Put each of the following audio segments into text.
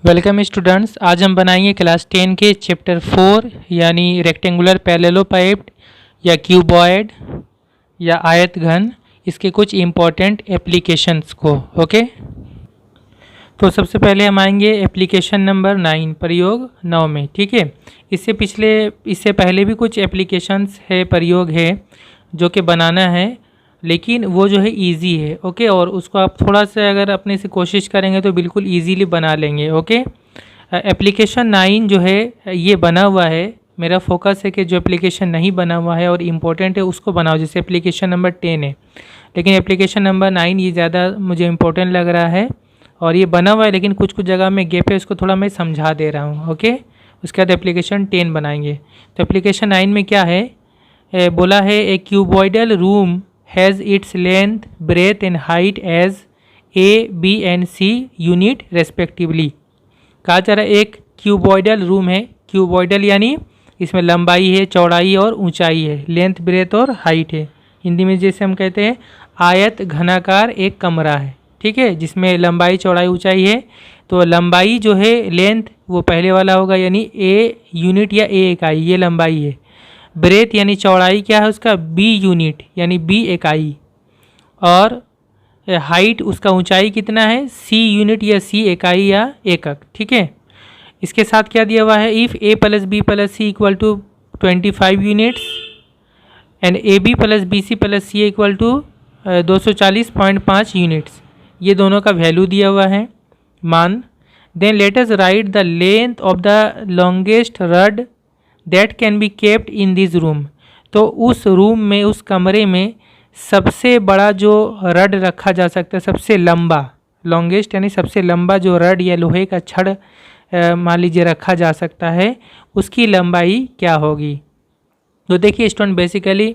Welcome students. आज हम बनाएंगे क्लास 10 के चैप्टर 4 यानी रेक्टेंगुलर पैरेललोपाइप्ड या क्यूबॉइड या आयत घन, इसके कुछ इम्पॉर्टेंट एप्लीकेशंस को। ओके, तो सबसे पहले हम आएंगे एप्लीकेशन नंबर 9, प्रयोग 9 में। ठीक है, इससे पहले भी कुछ एप्लीकेशंस है, प्रयोग है जो कि बनाना है, लेकिन वो जो है इजी है। ओके, और उसको आप थोड़ा सा अगर अपने से कोशिश करेंगे तो बिल्कुल इजीली बना लेंगे। ओके, एप्लीकेशन 9 जो है ये बना हुआ है। मेरा फोकस है कि जो एप्लीकेशन नहीं बना हुआ है और इम्पोर्टेंट है उसको बनाओ, जैसे एप्लीकेशन नंबर 10 है, लेकिन एप्लीकेशन नंबर 9 ये ज़्यादा मुझे इम्पोर्टेंट लग रहा है और ये बना हुआ है, लेकिन कुछ जगह में गैप है, उसको थोड़ा मैं समझा दे रहा हूँ। ओके, उसके बाद एप्लीकेशन 10 बनाएंगे। तो एप्लीकेशन 9 में क्या है, बोला है a cuboidal room has its length, breadth and height as A, B and C unit respectively। कहा जा रहा है एक क्यूबॉइडल रूम है। क्यूबॉइडल यानी इसमें लंबाई है, चौड़ाई और ऊंचाई है, लेंथ, ब्रेथ और हाइट है। हिंदी में जैसे हम कहते हैं आयत घनाकार एक कमरा है। ठीक है, जिसमें लंबाई, चौड़ाई, ऊंचाई है। तो लंबाई जो है, लेंथ, वो पहले वाला होगा यानी ए यूनिट या ए इकाई, ये लंबाई है। ब्रेथ यानी चौड़ाई क्या है उसका, बी यूनिट यानी बी इकाई, और हाइट उसका ऊंचाई कितना है, सी यूनिट या सी इकाई या एकक। ठीक है, इसके साथ क्या दिया हुआ है, if A plus B plus C equal to 25 units and A B plus B C plus C equal to 240.5 units, ये दोनों का वैल्यू दिया हुआ है, मान। Then let us write the length of the longest rod that can be kept in this room. तो उस room में, उस कमरे में सबसे बड़ा जो रड रखा जा सकता है, सबसे लंबा, लॉन्गेस्ट यानी सबसे लंबा जो रड या लोहे का छड़ मान लीजिए रखा जा सकता है, उसकी लंबाई क्या होगी। तो देखिए स्टूडेंट, बेसिकली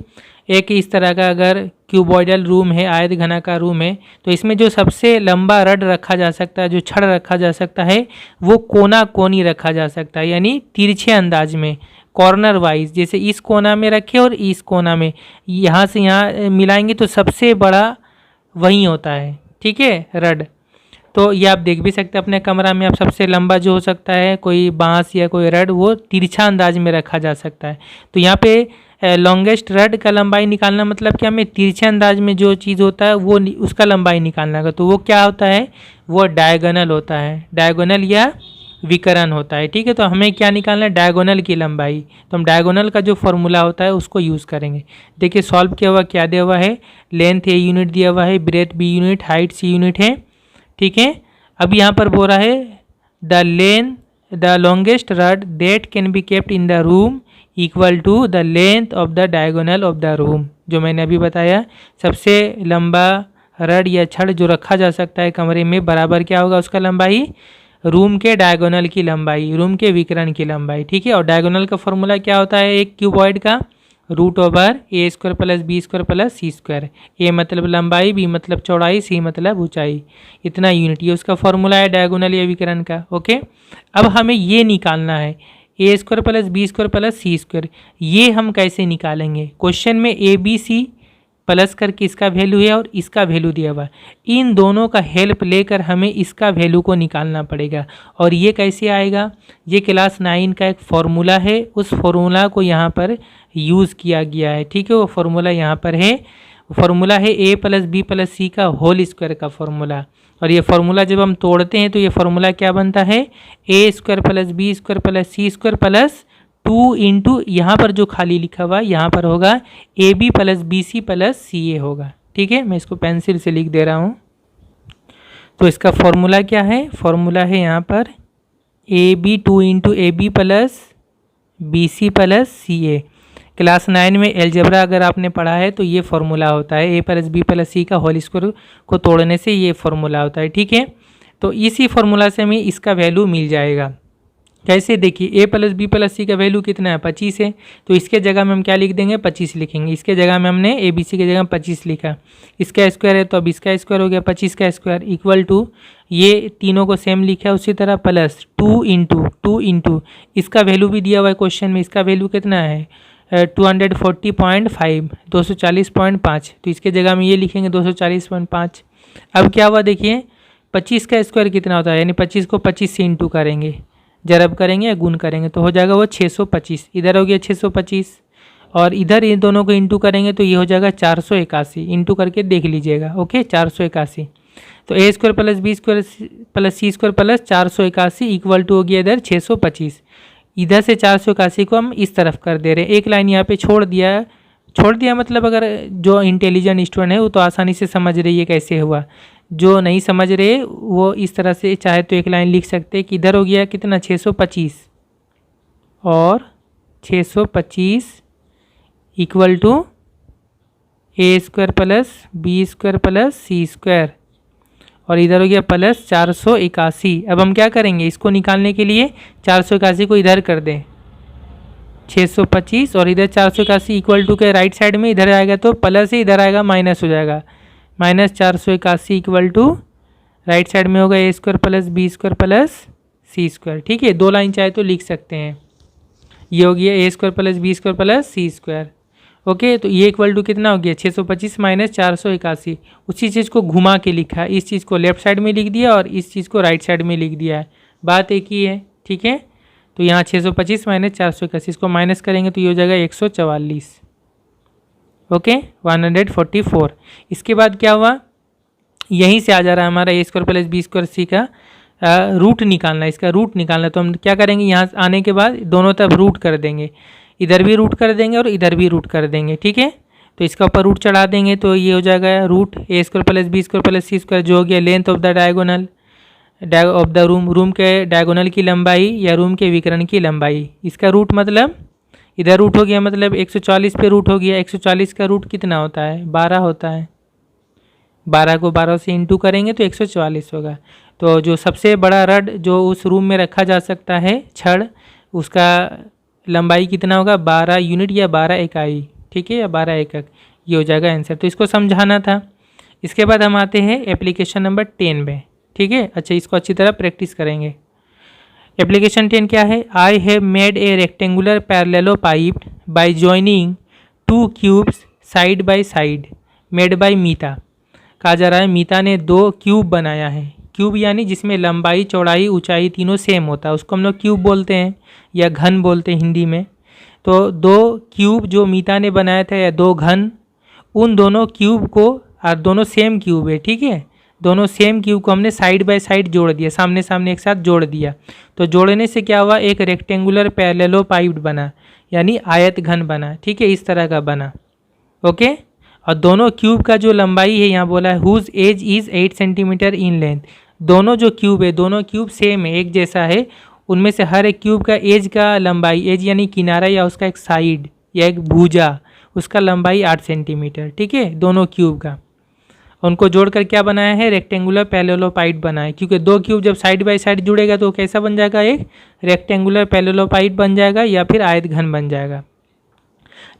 एक इस तरह का अगर क्यूबॉइडल रूम है, आयत घनाकार रूम है, तो इसमें जो सबसे लंबा रड रखा जा सकता है, जो छड़ रखा जा सकता है, वो कोना कोनी रखा जा सकता है, यानी तिरछे अंदाज में, कॉर्नर वाइज। जैसे इस कोना में रखे और इस कोना में, यहाँ से यहाँ मिलाएंगे तो सबसे बड़ा वही होता है। ठीक है, रड। तो ये आप देख भी सकते हैं अपने कमरा में, आप सबसे लंबा जो हो सकता है, कोई बांस या कोई रड, वो तिरछा अंदाज में रखा जा सकता है। तो यहाँ पे लॉन्गेस्ट रड का लंबाई निकालना मतलब क्या, हमें तिरछे अंदाज में जो चीज़ होता है वो उसका लंबाई निकालना होगा। तो वो क्या होता है, वो डायगोनल होता है, डायगोनल या विकर्ण होता है। ठीक है, तो हमें क्या निकालना है, डायगोनल की लंबाई। तो हम डायगोनल का जो फॉर्मूला होता है उसको यूज़ करेंगे। देखिए सॉल्व किया हुआ, क्या दिया हुआ है, लेंथ ए यूनिट दिया हुआ है, breadth B unit, height C unit है। ठीक है, अब यहाँ पर बोल रहा है the longest rod that can be kept in the room equal to the length of the diagonal of the room. जो मैंने अभी बताया, सबसे लंबा रड या छड़ जो रखा जा सकता है कमरे में, बराबर क्या होगा उसका लंबाई, रूम के डायगोनल की लंबाई, रूम के विकर्ण की लंबाई। ठीक है, और डायगोनल का फॉर्मूला क्या होता है एक क्यूबॉइड का, root over a square plus B square plus C square. A मतलब लंबाई, बी मतलब चौड़ाई, सी मतलब ऊंचाई, इतना यूनिट, ये उसका फॉर्मूला है डायगोनल या विकर्ण का। ओके, अब हमें ये निकालना है a square plus B square plus C square. ये हम कैसे निकालेंगे, क्वेश्चन में ए बी सी प्लस करके इसका वैल्यू है और इसका वैल्यू दिया हुआ है, इन दोनों का हेल्प लेकर हमें इसका वैल्यू को निकालना पड़ेगा। और ये कैसे आएगा, ये क्लास 9 का एक फॉर्मूला है, उस फॉर्मूला को यहाँ पर यूज़ किया गया है। ठीक है, वो फॉर्मूला यहाँ पर है, फॉर्मूला है ए प्लस बी प्लस सी का होल स्क्वायर का फॉर्मूला। और ये फार्मूला जब हम तोड़ते हैं तो ये फार्मूला क्या बनता है, a square plus B square plus C square plus 2 into, यहाँ पर जो खाली लिखा हुआ यहाँ पर होगा a B plus B C plus C a होगा। ठीक है, मैं इसको पेंसिल से लिख दे रहा हूँ। तो इसका फॉर्मूला क्या है, फॉर्मूला है यहाँ पर A B 2 into A B plus B C plus C A. Class 9 में एलजेब्रा अगर आपने पढ़ा है तो ये फार्मूला होता है, ए प्लस बी प्लस सी का होल स्क्वायर को तोड़ने से ये फार्मूला होता है। ठीक है, तो इसी फार्मूला से हमें इसका वैल्यू मिल जाएगा। कैसे, देखिए ए प्लस बी प्लस सी का वैल्यू कितना है, 25 है, तो इसके जगह में हम क्या लिख देंगे, 25 लिखेंगे। इसके जगह में हमने ए बी सी की जगह 25 लिखा, इसका स्क्वायर है तो अब इसका स्क्वायर हो गया 25 का स्क्वायर इक्वल टू, ये तीनों को सेम लिखा है उसी तरह, प्लस 2 इंटू इसका वैल्यू भी दिया हुआ है क्वेश्चन में, इसका वैल्यू कितना है 240.5, 240.5, तो इसके जगह में ये लिखेंगे 240.5। अब क्या हुआ देखिए, 25 का स्क्वायर कितना होता है, यानी 25 को 25 से इंटू करेंगे, जरब करेंगे या गुण करेंगे तो हो जाएगा वो 625। इधर हो गया 625 और इधर इन दोनों को इंटू करेंगे तो ये हो जाएगा 481। इंटू करके देख लीजिएगा। ओके, 481। तो a square plus B square plus C square plus 481 equal to हो गया इधर 625। इधर से 481 को हम इस तरफ कर दे रहे हैं। एक लाइन यहाँ पे छोड़ दिया मतलब अगर जो इंटेलिजेंट स्टूडेंट है वो तो आसानी से समझ रही है कैसे हुआ। जो नहीं समझ रहे वो इस तरह से चाहे तो एक लाइन लिख सकते हैं कि इधर हो गया कितना 625 और 625 equal to A square plus B square plus C square और इधर हो गया प्लस 481। अब हम क्या करेंगे, इसको निकालने के लिए 481 को इधर कर दें 625 और इधर 481 इक्वल टू के राइट साइड में इधर आएगा तो प्लस ही, इधर आएगा माइनस हो जाएगा। Minus 481 equal to right side में होगा a square plus B square plus C square. ठीक है, दो लाइन चाहे तो लिख सकते हैं। ये हो गया a square plus B square plus C square. Okay, तो ये इक्वल टू कितना हो गया 625 माइनस 481। उसी चीज़ को घुमा के लिखा है, इस चीज़ को लेफ्ट साइड में लिख दिया और इस चीज़ को राइट साइड में लिख दिया है, बात एक ही है। ठीक है, तो यहाँ 625 माइनस 481 को माइनस करेंगे तो ये हो जाएगा 144। ओके, 144। इसके बाद क्या हुआ, यहीं से आ जा रहा है हमारा ए स्क्वायर प्लस बी स्क्वायर सी का रूट निकालना है, इसका रूट निकालना है। तो हम क्या करेंगे, यहाँ आने के बाद दोनों तरफ रूट कर देंगे, इधर भी रूट कर देंगे और इधर भी रूट कर देंगे। ठीक है, तो इसका ऊपर रूट चढ़ा देंगे तो ये हो जाएगा root a square plus B square plus C square, जो हो गया length of the diagonal of the room के डायगोनल की लंबाई या रूम के विकर्ण की लंबाई। इसका रूट मतलब इधर रूट हो गया, मतलब 140 पे रूट हो गया। 140 का रूट कितना होता है, 12 होता है। 12 को 12 से इंटू करेंगे तो 144 होगा। तो जो सबसे बड़ा रड जो उस रूम में रखा जा सकता है छड़, उसका लंबाई कितना होगा 12 यूनिट या 12 इकाई। ठीक है, या 12 एकक, ये हो जाएगा आंसर। तो इसको समझाना था। इसके बाद हम आते हैं एप्लीकेशन नंबर 10 में। ठीक है, अच्छा इसको अच्छी तरह प्रैक्टिस करेंगे। एप्लीकेशन 10 क्या है, I have made a rectangular parallelopiped by joining 2 cubes side by side made by Meeta. कहा जा रहा है मीता ने 2 क्यूब बनाया है। क्यूब यानी जिसमें लंबाई चौड़ाई ऊंचाई तीनों सेम होता है, उसको हम लोग क्यूब बोलते हैं या घन बोलते हैं हिंदी में। तो 2 क्यूब जो मीता ने बनाया था या 2 घन, उन दोनों क्यूब को, और दोनों सेम क्यूब है। ठीक है, दोनों सेम क्यूब को हमने साइड बाय साइड जोड़ दिया, सामने सामने एक साथ जोड़ दिया। तो जोड़ने से क्या हुआ, एक रेक्टेंगुलर पैरेललोपाइप बना, यानी आयत घन बना। ठीक है, इस तरह का बना। ओके, और दोनों क्यूब का जो लंबाई है यहाँ बोला है whose edge is 8 centimetre in length. दोनों जो क्यूब है, दोनों क्यूब सेम है, एक जैसा है। उनमें से हर एक क्यूब का एज का लंबाई, एज यानी किनारा या उसका एक साइड या एक भुजा, उसका लंबाई 8 सेंटीमीटर। ठीक है, दोनों क्यूब का, उनको जोड़कर क्या बनाया है, रेक्टेंगुलर पैरेललोपाइप बनाया। क्योंकि 2 क्यूब जब साइड बाय साइड जुड़ेगा तो कैसा बन जाएगा, एक रेक्टेंगुलर पैरेललोपाइप बन जाएगा या फिर आयत घन बन जाएगा।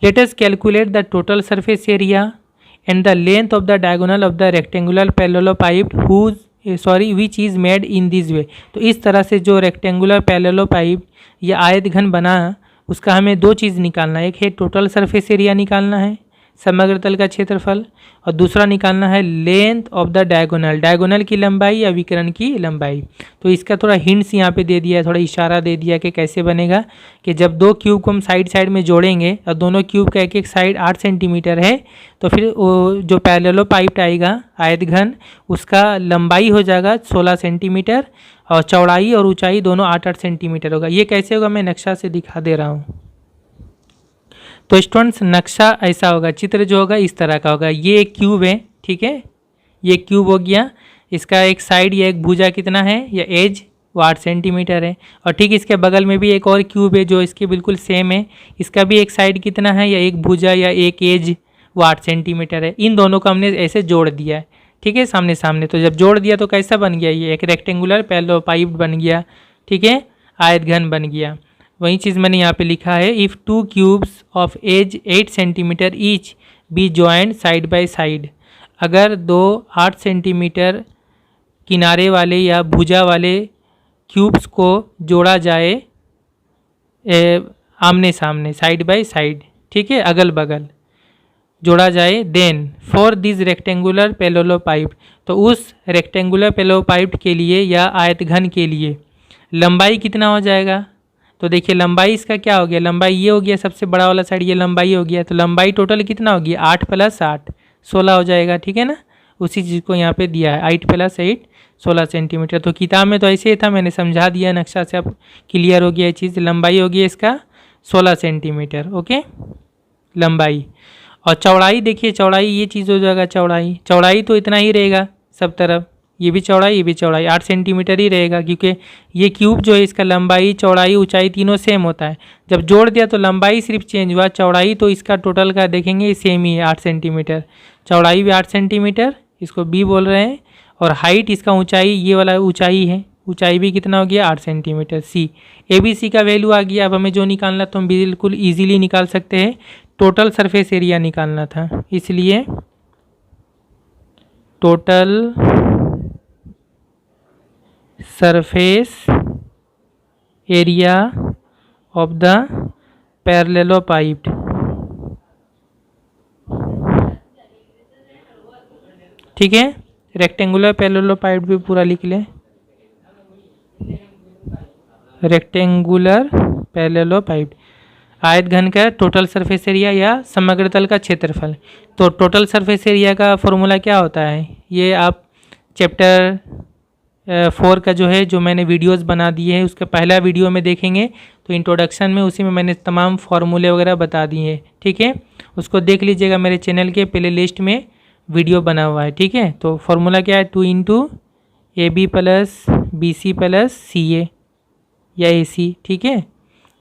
Let us calculate the total surface area and the length of the diagonal of the rectangular parallelopiped which is made in this way. तो इस तरह से जो रेक्टेंगुलर पैरेललोपाइप या आयत घन बना, उसका हमें 2 चीज़ निकालना है। एक है टोटल सरफेस एरिया निकालना है, समग्र तल का क्षेत्रफल, और दूसरा निकालना है length of the diagonal, diagonal की लंबाई या विकर्ण की लंबाई। तो इसका थोड़ा हिंट्स यहाँ पे दे दिया है, थोड़ा इशारा दे दिया कि कैसे बनेगा, कि जब 2 क्यूब को हम साइड साइड में जोड़ेंगे और दोनों क्यूब का एक एक साइड 8 सेंटीमीटर है, तो फिर जो पैरेललोपाइप आएगा आयत घन, उसका लंबाई हो जाएगा 16 सेंटीमीटर और चौड़ाई और ऊंचाई दोनों 8-8 सेंटीमीटर होगा। ये कैसे होगा, मैं नक्शा से दिखा दे रहा हूँ। तो स्टूडेंट्स, नक्शा ऐसा होगा, चित्र जो होगा इस तरह का होगा। ये एक क्यूब है, ठीक है, ये क्यूब हो गया, इसका एक साइड या एक भुजा कितना है या एज, वो 8 सेंटीमीटर है। और ठीक इसके बगल में भी एक और क्यूब है जो इसके बिल्कुल सेम है, इसका भी एक साइड कितना है या एक भुजा या एक एज, वो 8 सेंटीमीटर है। इन दोनों को हमने ऐसे जोड़ दिया है, ठीक है, सामने सामने। तो जब जोड़ दिया तो कैसा बन गया, ये एक रेक्टेंगुलर पैरेललोपाइप बन गया। ठीक है, आयत घन बन गया। वही चीज़ मैंने यहाँ पे लिखा है, if 2 cubes of edge 8 centimetre each be joined side by side. अगर 2 8 सेंटीमीटर किनारे वाले या भुजा वाले क्यूब्स को जोड़ा जाए आमने सामने, साइड बाय साइड, ठीक है, अगल बगल, जोड़ा जाए, देन फॉर दिस रेक्टेंगुलर पैरेललोपाइड, तो उस रेक्टेंगुलर पैरेललोपाइड के लिए या आयतघन के लिए लंबाई कितना हो जाएगा। तो देखिए लंबाई इसका क्या हो गया, लंबाई ये हो गया, सबसे बड़ा वाला साइड ये लंबाई हो गया, तो लंबाई टोटल कितना होगी 8 + 8 16 हो जाएगा, ठीक है ना। उसी चीज़ को यहाँ पे दिया है 8 + 8 16 सेंटीमीटर। तो किताब में तो ऐसे ही था, मैंने समझा दिया नक्शा से, अब क्लियर हो गया ये चीज़। लंबाई होगी इसका 16 सेंटीमीटर, ओके लंबाई। और चौड़ाई देखिए, चौड़ाई ये चीज़ हो जाएगा, चौड़ाई तो इतना ही रहेगा सब तरफ, ये भी चौड़ाई 8 सेंटीमीटर ही रहेगा, क्योंकि ये क्यूब जो है इसका लंबाई चौड़ाई ऊंचाई तीनों सेम होता है। जब जोड़ दिया तो लंबाई सिर्फ चेंज हुआ, चौड़ाई तो इसका टोटल का देखेंगे सेम ही है 8 सेंटीमीटर, चौड़ाई भी 8 सेंटीमीटर, इसको बी बोल रहे हैं। और हाइट इसका ऊंचाई, ये वाला ऊंचाई है, ऊंचाई भी कितना हो गया 8 centimetre. C A B C का वैल्यू आ गया। अब हमें जो निकालना तो हम बिल्कुल ईजिली निकाल सकते हैं, टोटल सरफेस एरिया निकालना था, इसलिए total surface area of the parallelopiped, ठीक है। रेक्टेंगुलर पैरेललोपाइड भी पूरा लिख लें, रेक्टेंगुलर पैरेललोपाइड आयत घन का टोटल सरफेस एरिया या समग्र तल का क्षेत्रफल। तो टोटल सरफेस एरिया का फॉर्मूला क्या होता है, ये आप चैप्टर 4 का जो है, जो मैंने वीडियोस बना दिए हैं उसके पहला वीडियो में देखेंगे, तो इंट्रोडक्शन में उसी में मैंने तमाम फार्मूले वगैरह बता दिए हैं, ठीक है। उसको देख लीजिएगा, मेरे चैनल के प्ले लिस्ट में वीडियो बना हुआ है, ठीक है। तो फार्मूला क्या है, 2 × AB + BC + CA या AC, ठीक है,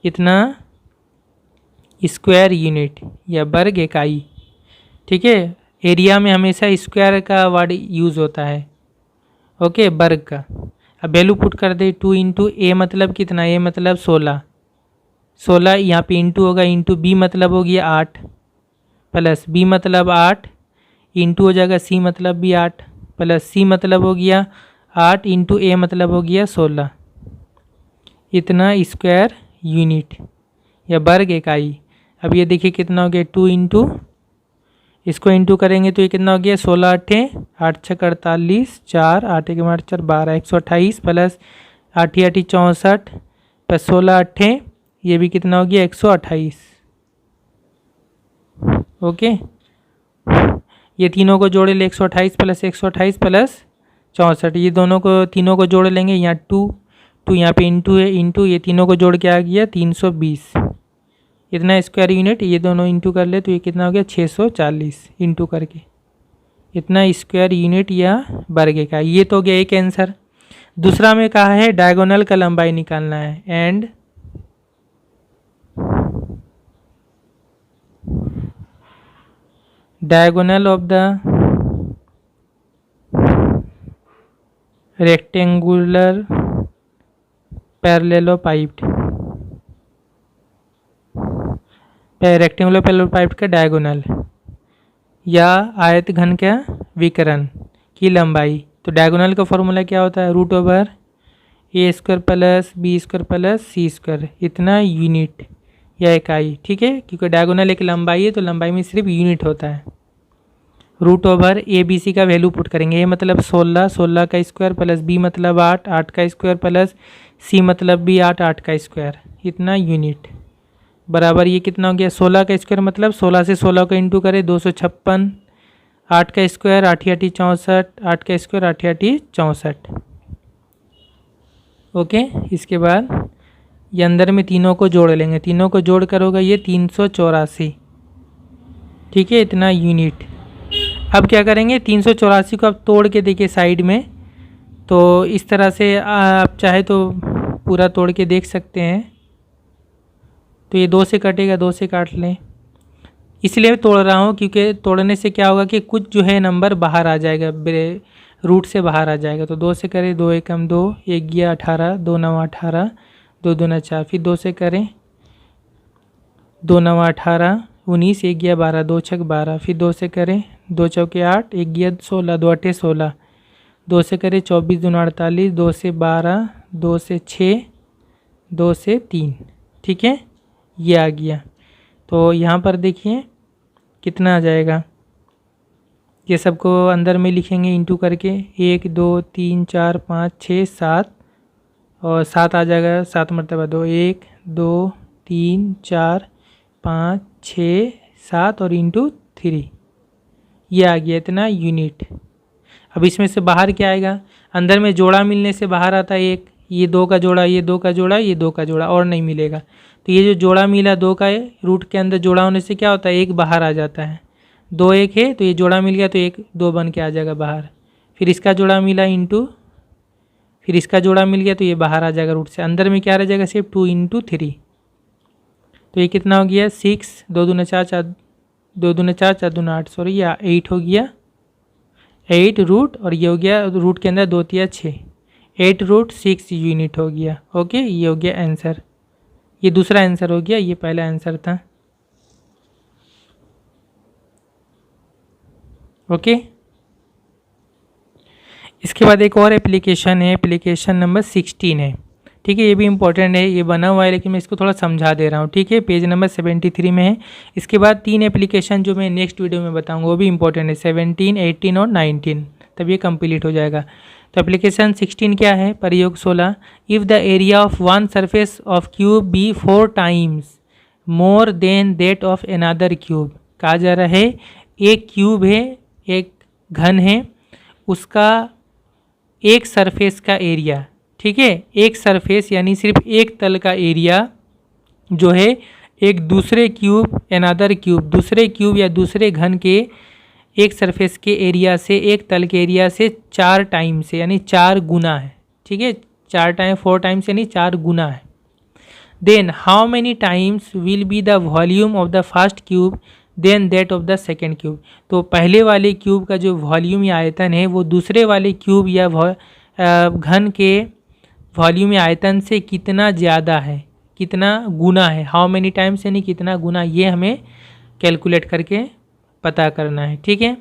इतना स्क्वायर यूनिट या वर्ग इकाई, ठीक है। एरिया में हमेशा स्क्वायर का वर्ड यूज़ होता है, ओके वर्ग का। अब वैल्यू पुट कर दे, 2 × A मतलब कितना, A मतलब 16 यहाँ पे इंटू होगा, इंटू B मतलब हो गया 8 प्लस B मतलब 8 इंटू हो जाएगा C मतलब भी 8 प्लस C मतलब हो गया 8 इंटू A मतलब हो गया 16, इतना स्क्वायर यूनिट या वर्ग इकाई। अब ये देखिए कितना हो गया, 2 × इसको इंटू करेंगे तो ये कितना हो गया, 16 × 8 = 8 × 6 = 48 4 8 × 8 = 12 128 प्लस 8 × 8 = 64 प्लस 16 8 ये भी कितना हो गया 128, ओके। ये तीनों को जोड़े ले, 128 प्लस 128 प्लस 64, ये दोनों को तीनों को जोड़ लेंगे, यहाँ 2 यहाँ पे इंटू है, इंटू ये तीनों को जोड़ के आ गया 320, इतना स्क्वायर यूनिट। ये दोनों इंटू कर ले तो ये कितना हो गया 640 इंटू करके, इतना स्क्वायर यूनिट या वर्ग का। ये तो हो गया एक आंसर। दूसरा में कहा है डायगोनल का लंबाई निकालना है, and diagonal of the rectangular parallelopiped, rectangular parallelopiped का डायगोनल या आयत घन का विकर्ण की लंबाई। तो डायगोनल का फॉर्मूला क्या होता है, √A² plus B² plus C², इतना यूनिट या इकाई, ठीक है। क्योंकि डायगोनल एक लंबाई है तो लंबाई में सिर्फ यूनिट होता है। √ABC का वैल्यू पुट करेंगे, A मतलब 16 का स्क्वायर प्लस B मतलब 8 का स्क्वायर प्लस C मतलब भी 8 का स्क्वायर, इतना यूनिट बराबर ये कितना हो गया 16 का स्क्वायर मतलब 16 से 16 का इंटू करें 256, 8 का स्क्वायर 8 × 8 = 64, 8 का स्क्वायर 8 × 8 = 64, ओके। इसके बाद ये अंदर में तीनों को जोड़ लेंगे, तीनों को जोड़ कर होगा ये 384, ठीक है, इतना यूनिट। अब क्या करेंगे 384 को अब तोड़ के देखिए साइड में, तो इस तरह से आप चाहे तो पूरा तोड़ के देख सकते हैं। तो ये 2 से कटेगा, 2 से काट लें, इसलिए तोड़ रहा हूँ क्योंकि तोड़ने से क्या होगा कि कुछ जो है नंबर बाहर आ जाएगा, रूट से बाहर आ जाएगा। तो 2 से करें, 2 × 1 = 2, 1 × 18, 2 × 9 = 18, 2 × 2 = 4, फिर 2 से करें, 2 × 9 = 18, 19, 1 × 12, 2 × 6 = 12, फिर 2 से करें, 2 × 4 = 8, 1 × 16, 2 × 8 = 16, 2 से करें 24 × 2 = 48, 2 से 12, 2 से 6, 2 से 3, ठीक है, ये आ गया। तो यहाँ पर देखिए कितना आ जाएगा, ये सबको अंदर में लिखेंगे इंटू करके, 1 2 3 4 5 6 7 और 7 आ जाएगा, 7 मरतबा 2, 1 2 3 4 5 6 7 और इंटू 3, ये आ गया इतना यूनिट। अब इसमें से बाहर क्या आएगा, अंदर में जोड़ा मिलने से बाहर आता है एक, ये 2 का जोड़ा, ये 2 का जोड़ा, ये 2 का जोड़ा, और नहीं मिलेगा। तो ये जो जोड़ा मिला 2 का है, रूट के अंदर जोड़ा होने से क्या होता है, एक बाहर आ जाता है, 2 1 है तो ये जोड़ा मिल गया तो 1 2 बन के आ जाएगा बाहर। फिर इसका जोड़ा मिला इंटू, फिर इसका जोड़ा मिल गया तो ये बाहर आ जाएगा रूट से, अंदर में क्या रह जाएगा सिर्फ 2 इंटू 3। तो ये कितना हो गया 6, 2 दूना 4 4 2 दूना 4 4 दूना 8, सॉरी या 8 हो गया, 8 रूट, और ये हो गया रूट के अंदर 2 3 6, 8 रूट 6 यूनिट हो गया। ओके, ये हो गया आंसर, ये दूसरा आंसर हो गया, ये पहला आंसर था। ओके, इसके बाद एक और एप्लीकेशन है, एप्लीकेशन नंबर 16 है। ठीक है, ये भी इंपॉर्टेंट है, ये बना हुआ है लेकिन मैं इसको थोड़ा समझा दे रहा हूँ। ठीक है, पेज नंबर 73 में है। इसके बाद 3 एप्लीकेशन जो मैं नेक्स्ट वीडियो में बताऊँगा वो भी इंपॉर्टेंट है, 17 18 और 19, तब ये कंप्लीट हो जाएगा। तो एप्लीकेशन 16 क्या है, प्रयोग 16, if the area of one surface of cube be 4 times more than that of another cube. कहा जा रहा है एक क्यूब है, एक घन है, उसका एक सरफेस का एरिया, ठीक है, एक सरफेस यानी सिर्फ एक तल का एरिया जो है एक दूसरे क्यूब अनदर क्यूब, दूसरे क्यूब या दूसरे घन के एक सरफेस के एरिया से, एक तल के एरिया से 4 टाइम से यानी 4 गुना है। ठीक है, 4 टाइम्स यानी 4 गुना है। Then how many times will be the volume of the first cube than that of the second cube. तो पहले वाले क्यूब का जो वॉल्यूम या आयतन है वो दूसरे वाले क्यूब या घन के वॉल्यूम या आयतन से कितना ज़्यादा है, कितना गुना है। हाउ मैनी टाइम्स यानी कितना गुना, ये हमें कैलकुलेट करके पता करना है। ठीक है,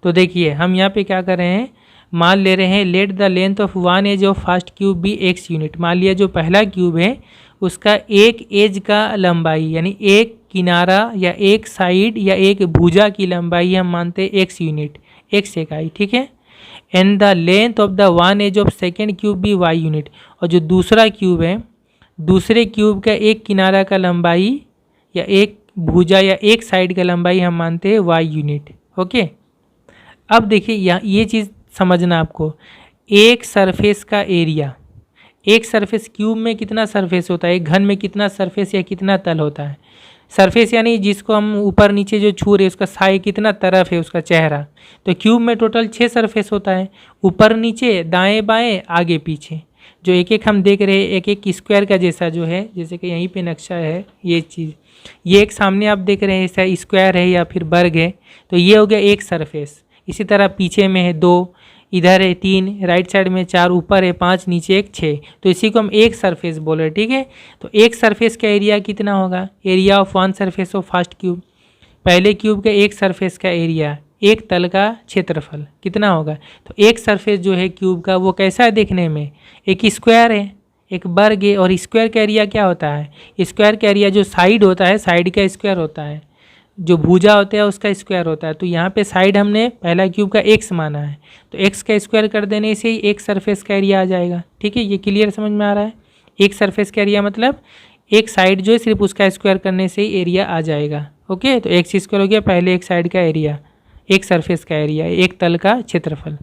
तो देखिए हम यहाँ पे क्या कर रहे हैं, मान ले रहे हैं let the length of one edge of first cube be x unit. मान लिया जो पहला क्यूब है उसका एक एज का लंबाई यानी एक किनारा या एक साइड या एक भुजा की लंबाई हम मानते हैं x यूनिट, x इकाई। ठीक है, and the length of the one edge of second cube be y unit. और जो दूसरा क्यूब है, दूसरे क्यूब का एक किनारा का लंबाई या एक भुजा या एक साइड का लंबाई हम मानते हैं y यूनिट। ओके, अब देखिए यहाँ ये चीज़ समझना आपको, एक सरफेस का एरिया, एक सरफेस क्यूब में कितना सरफेस होता है, एक घन में कितना सरफेस या कितना तल होता है। सरफेस यानी जिसको हम ऊपर नीचे जो छू रहे उसका साई कितना तरफ है उसका चेहरा। तो क्यूब में टोटल 6 सरफेस होता है, ऊपर नीचे दाएं बाएं आगे पीछे, जो एक एक हम देख रहे हैं एक एक स्क्वायर का जैसा जो है, जैसे कि यहीं पे नक्शा है ये चीज़, ये एक सामने आप देख रहे हैं ऐसा स्क्वायर है या फिर वर्ग है, तो ये हो गया एक सरफेस। इसी तरह पीछे में है 2, इधर है 3, राइट साइड में 4, ऊपर है 5, नीचे एक 6, तो इसी को हम एक सरफेस बोल रहे हैं। ठीक है, तो एक सरफेस का एरिया कितना होगा, area of one surface of first cube, पहले क्यूब के एक सरफेस का एरिया, एक तल का क्षेत्रफल कितना होगा। तो एक सरफेस जो है क्यूब का वो कैसा है देखने में, एक स्क्वायर है, एक वर्ग है, और स्क्वायर का एरिया क्या होता है, स्क्वायर का एरिया जो साइड होता है साइड का स्क्वायर होता है, जो भुजा होता है उसका स्क्वायर होता है। तो यहाँ पे साइड हमने पहला क्यूब का x माना है, तो x का स्क्वायर कर देने से ही एक सरफेस का एरिया आ जाएगा। ठीक है, ये क्लियर समझ में आ रहा है। एक सरफेस का एरिया मतलब एक साइड जो है सिर्फ उसका स्क्वायर करने से ही एरिया आ जाएगा। ओके, तो एक्स स्क्वायर हो गया पहले एक साइड का एरिया, एक सरफेस का एरिया, एक तल का क्षेत्रफल,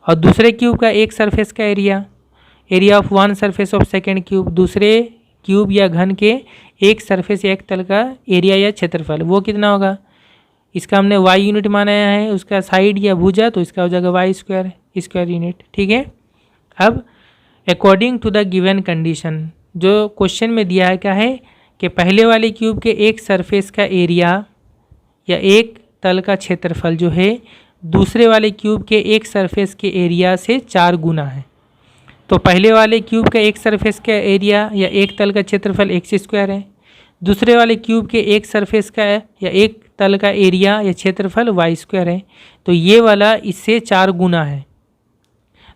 और दूसरे क्यूब का एक सरफेस का area, area of one surface of second cube, दूसरे क्यूब या घन के एक सरफेस या एक तल का एरिया या क्षेत्रफल, वो कितना होगा, इसका हमने y यूनिट मानाया है, उसका साइड या भुजा, तो इसका हो जाएगा y स्क्वायर यूनिट। ठीक है, अब according to the given condition, जो क्वेश्चन में दिया है क्या है कि पहले वाले क्यूब के एक सरफेस का एरिया या एक तल का क्षेत्रफल जो है दूसरे वाले क्यूब के एक सरफेस के एरिया से 4 गुना है। तो पहले वाले क्यूब का एक सरफेस का एरिया या एक तल का क्षेत्रफल एक्स स्क्वायर है, दूसरे वाले क्यूब के एक सरफेस का या एक तल का एरिया या क्षेत्रफल वाई स्क्वायर है। तो ये वाला इससे 4 गुना है,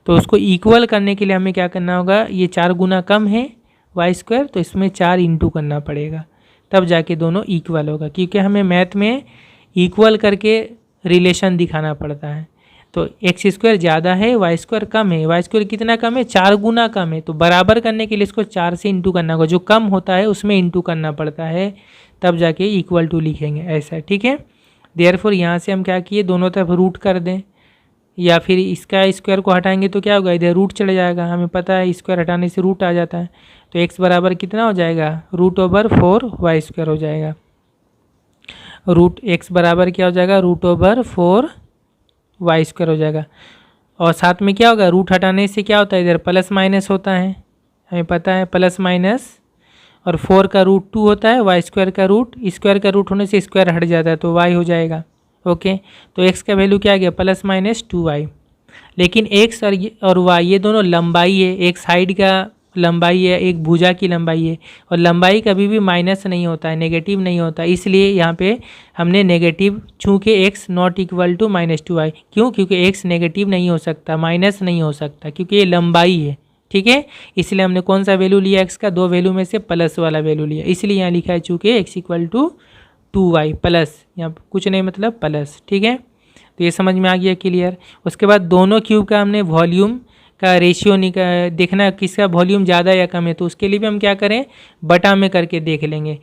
तो उसको इक्वल करने के लिए हमें क्या करना होगा, ये 4 गुना कम है वाई स्क्वायर, तो इसमें 4 इंटू करना पड़ेगा, तब जाके दोनों इक्वल होगा। क्योंकि हमें मैथ में इक्वल करके रिलेशन दिखाना पड़ता है। तो एक्स स्क्वायर ज़्यादा है, वाई स्क्वायर कम है। वाई स्क्वायर कितना कम है? 4 गुना कम है। तो बराबर करने के लिए इसको 4 से इंटू करना होगा, जो कम होता है उसमें इंटू करना पड़ता है, तब जाके इक्वल टू लिखेंगे ऐसा, ठीक है। देयरफॉर यहाँ से हम क्या किए, दोनों तरफ रूट कर दें, या फिर इसका स्क्वायर को हटाएंगे तो क्या होगा, इधर रूट चले जाएगा, हमें पता है स्क्वायर हटाने से रूट आ जाता है। तो एक्स बराबर कितना हो जाएगा, √4 वाई स्क्वायर हो जाएगा। रूट एक्स बराबर क्या हो जाएगा, √4 वाई स्क्वायर हो जाएगा। और साथ में क्या होगा, रूट हटाने से क्या होता है, इधर प्लस माइनस होता है, हमें पता है प्लस माइनस, और 4 का √2 होता है, वाई स्क्वायर का रूट होने से स्क्वायर हट जाता है, तो वाई हो जाएगा। ओके, तो एक्स का वैल्यू क्या आ गया, +-2y। लेकिन एक्स और वाई ये दोनों लंबाई है, एक साइड का लंबाई है, एक भुजा की लंबाई है, और लंबाई कभी भी माइनस नहीं होता है, नेगेटिव नहीं होता, इसलिए यहाँ पे हमने नेगेटिव, चूँकि x not equal to -2y। क्यों? क्योंकि x नेगेटिव नहीं हो सकता, माइनस नहीं हो सकता, क्योंकि ये लंबाई है, ठीक है। इसलिए हमने कौन सा वैल्यू लिया, x का 2 वैल्यू में से प्लस वाला वैल्यू लिया, इसलिए यहाँ लिखा है चूँकि x equal to 2y plus, यहाँ कुछ नहीं मतलब प्लस, ठीक है। तो ये समझ में आ गया, क्लियर। उसके बाद दोनों क्यूब का हमने वॉल्यूम का रेशियो देखना है, किसका वॉल्यूम ज़्यादा या कम है, तो उसके लिए भी हम क्या करें, बटा में करके देख लेंगे।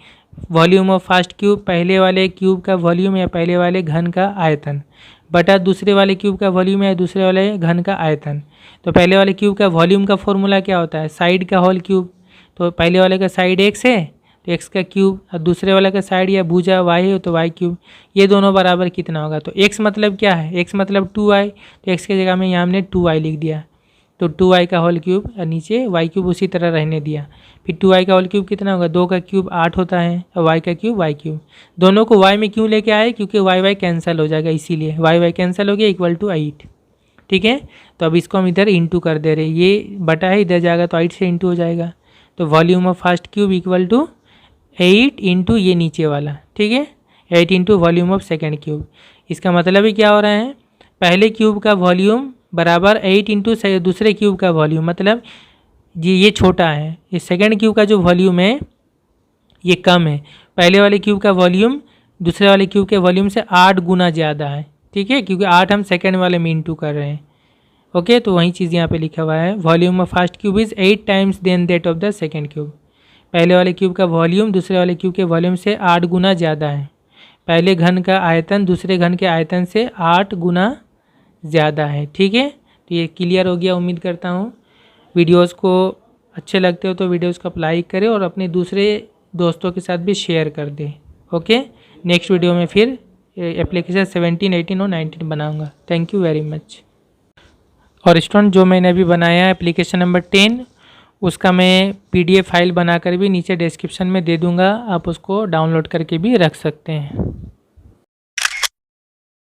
वॉल्यूम ऑफ फर्स्ट क्यूब, पहले वाले क्यूब का वॉल्यूम या पहले वाले घन का आयतन, बटा दूसरे वाले क्यूब का वॉल्यूम या दूसरे वाले घन का आयतन। तो पहले वाले क्यूब का वॉल्यूम का फॉर्मूला क्या होता है, साइड का होल क्यूब। तो पहले वाले का साइड x है तो x का क्यूब, और दूसरे वाले का साइड या भुजा y है तो y क्यूब। ये दोनों बराबर कितना होगा, तो x मतलब क्या है, x मतलब 2y, तो x की जगह में यहाँ हमने 2y लिख दिया, तो 2y का होल क्यूब, और नीचे y क्यूब उसी तरह रहने दिया। फिर 2y का होल क्यूब कितना होगा, 2 का क्यूब 8 होता है, और y का क्यूब y क्यूब। दोनों को y में क्यों लेके आए, क्योंकि y कैंसिल हो जाएगा, इसीलिए y कैंसिल हो गया, इक्वल टू 8, ठीक है। तो अब इसको हम इधर इंटू कर दे रहे, ये बटा है इधर जाएगा तो 8 से इंटू हो जाएगा। तो volume of first cube equal to 8 into ये नीचे वाला, ठीक है, 8 into volume of second cube. इसका मतलब ही क्या हो रहा है, पहले क्यूब का वॉल्यूम बराबर 8 इंटू दूसरे क्यूब का वॉल्यूम, मतलब ये छोटा है, ये सेकेंड क्यूब का जो वॉल्यूम है ये कम है, पहले वाले क्यूब का वॉल्यूम दूसरे वाले क्यूब के वॉल्यूम से 8 गुना ज़्यादा है, ठीक है, क्योंकि 8 हम सेकेंड वाले में इंटू कर रहे हैं। ओके, तो वही चीज़ यहाँ पे लिखा हुआ है, volume of first cube is 8 times then that of the second cube. पहले वाले क्यूब का वॉल्यूम दूसरे वाले क्यूब के वॉल्यूम से 8 गुना ज़्यादा है, पहले घन का आयतन दूसरे घन के आयतन से 8 गुना ज़्यादा है, ठीक है। तो ये क्लियर हो गया, उम्मीद करता हूँ। वीडियोस को अच्छे लगते हो तो वीडियोस को आप लाइक करें और अपने दूसरे दोस्तों के साथ भी शेयर कर दें। ओके, नेक्स्ट वीडियो में फिर एप्लीकेशन 17, 18 और 19 बनाऊँगा। Thank you very much. और स्टूडेंट, जो मैंने अभी बनाया है एप्लीकेशन नंबर 10, उसका मैं PDF फाइल बनाकर भी नीचे डिस्क्रिप्शन में दे दूँगा, आप उसको डाउनलोड करके भी रख सकते हैं।